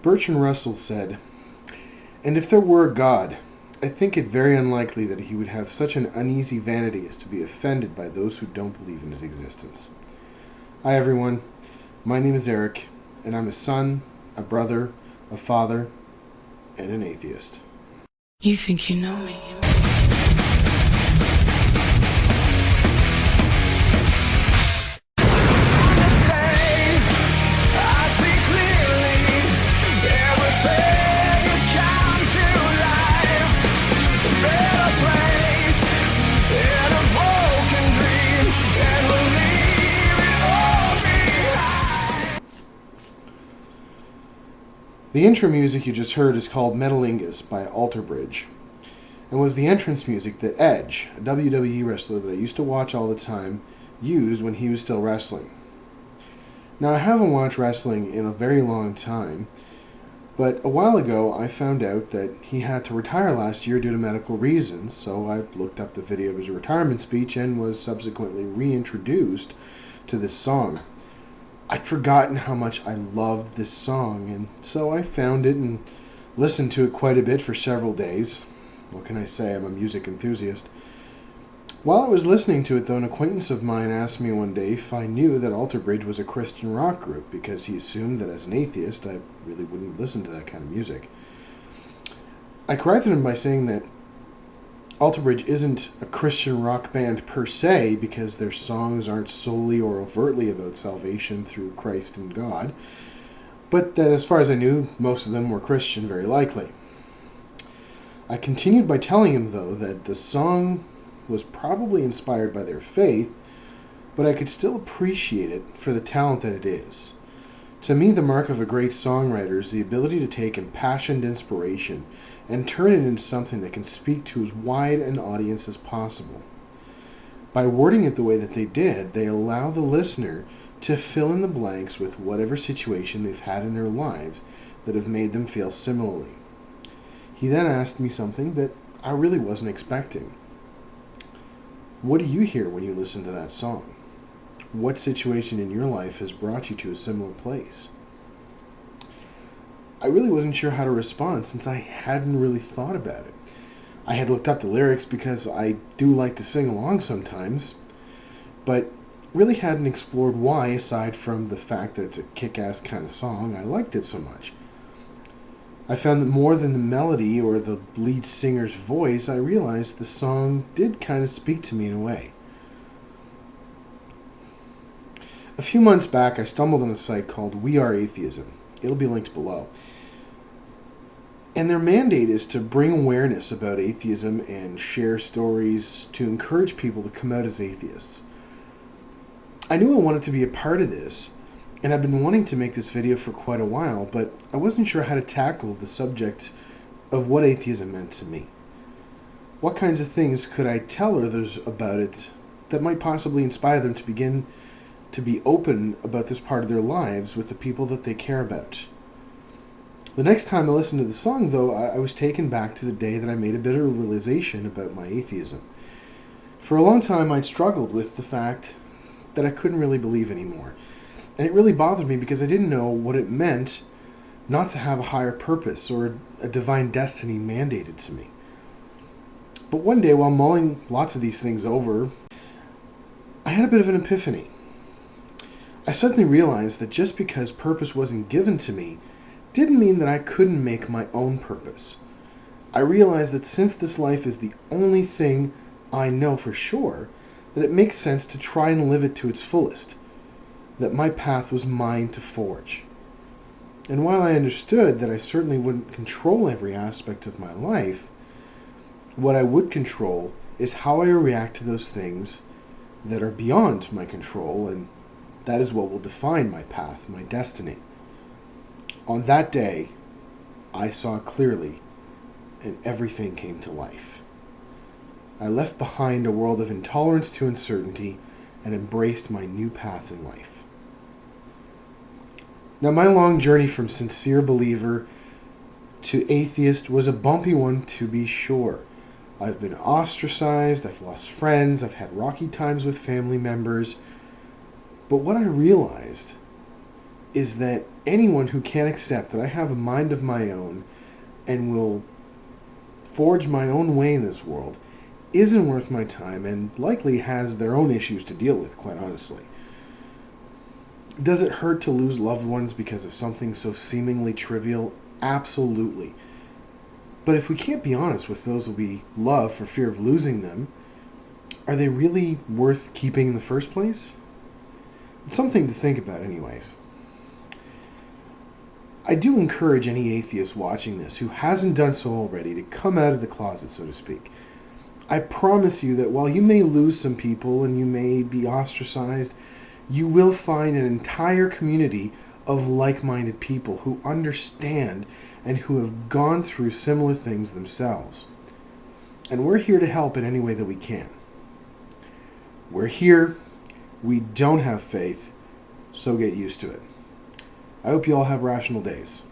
Bertrand Russell said, "And if there were a God, I think it very unlikely that he would have such an uneasy vanity as to be offended by those who don't believe in his existence." Hi everyone, my name is Eric, and I'm a son, a brother, a father, and an atheist. You think you know me? The intro music you just heard is called Metalingus by Alter Bridge, and was the entrance music that Edge, a WWE wrestler that I used to watch all the time, used when he was still wrestling. Now, I haven't watched wrestling in a very long time, but a while ago I found out that he had to retire last year due to medical reasons, so I looked up the video of his retirement speech and was subsequently reintroduced to this song. I'd forgotten how much I loved this song, and so I found it and listened to it quite a bit for several days. What can I say? I'm a music enthusiast. While I was listening to it, though, an acquaintance of mine asked me one day if I knew that Alter Bridge was a Christian rock group, because he assumed that as an atheist I really wouldn't listen to that kind of music. I corrected him by saying that Alter Bridge isn't a Christian rock band per se, because their songs aren't solely or overtly about salvation through Christ and God, but that as far as I knew, most of them were Christian, very likely. I continued by telling him, though, that the song was probably inspired by their faith, but I could still appreciate it for the talent that it is. To me, the mark of a great songwriter is the ability to take impassioned inspiration and turn it into something that can speak to as wide an audience as possible. By wording it the way that they did, they allow the listener to fill in the blanks with whatever situation they've had in their lives that have made them feel similarly. He then asked me something that I really wasn't expecting. What do you hear when you listen to that song? What situation in your life has brought you to a similar place? I really wasn't sure how to respond since I hadn't really thought about it. I had looked up the lyrics because I do like to sing along sometimes, but really hadn't explored why, aside from the fact that it's a kick-ass kind of song, I liked it so much. I found that more than the melody or the lead singer's voice, I realized the song did kind of speak to me in a way. A few months back, I stumbled on a site called We Are Atheism. It'll be linked below. And their mandate is to bring awareness about atheism and share stories to encourage people to come out as atheists. I knew I wanted to be a part of this, and I've been wanting to make this video for quite a while, but I wasn't sure how to tackle the subject of what atheism meant to me. What kinds of things could I tell others about it that might possibly inspire them to begin to be open about this part of their lives with the people that they care about? The next time I listened to the song, though, I was taken back to the day that I made a bit of a realization about my atheism. For a long time, I'd struggled with the fact that I couldn't really believe anymore. And it really bothered me because I didn't know what it meant not to have a higher purpose or a divine destiny mandated to me. But one day, while mulling lots of these things over, I had a bit of an epiphany. I suddenly realized that just because purpose wasn't given to me didn't mean that I couldn't make my own purpose. I realized that since this life is the only thing I know for sure, that it makes sense to try and live it to its fullest, that my path was mine to forge. And while I understood that I certainly wouldn't control every aspect of my life, what I would control is how I react to those things that are beyond my control, and that is what will define my path, my destiny. On that day, I saw clearly, and everything came to life. I left behind a world of intolerance to uncertainty and embraced my new path in life. Now, my long journey from sincere believer to atheist was a bumpy one, to be sure. I've been ostracized, I've lost friends, I've had rocky times with family members. But what I realized is that Anyone who can't accept that I have a mind of my own and will forge my own way in this world isn't worth my time and likely has their own issues to deal with, quite honestly. Does it hurt to lose loved ones because of something so seemingly trivial? Absolutely. But if we can't be honest with those we love for fear of losing them, are they really worth keeping in the first place? It's something to think about, anyways. I do encourage any atheist watching this who hasn't done so already to come out of the closet, so to speak. I promise you that while you may lose some people and you may be ostracized, you will find an entire community of like-minded people who understand and who have gone through similar things themselves. And we're here to help in any way that we can. We're here. We don't have faith, so get used to it. I hope you all have rational days.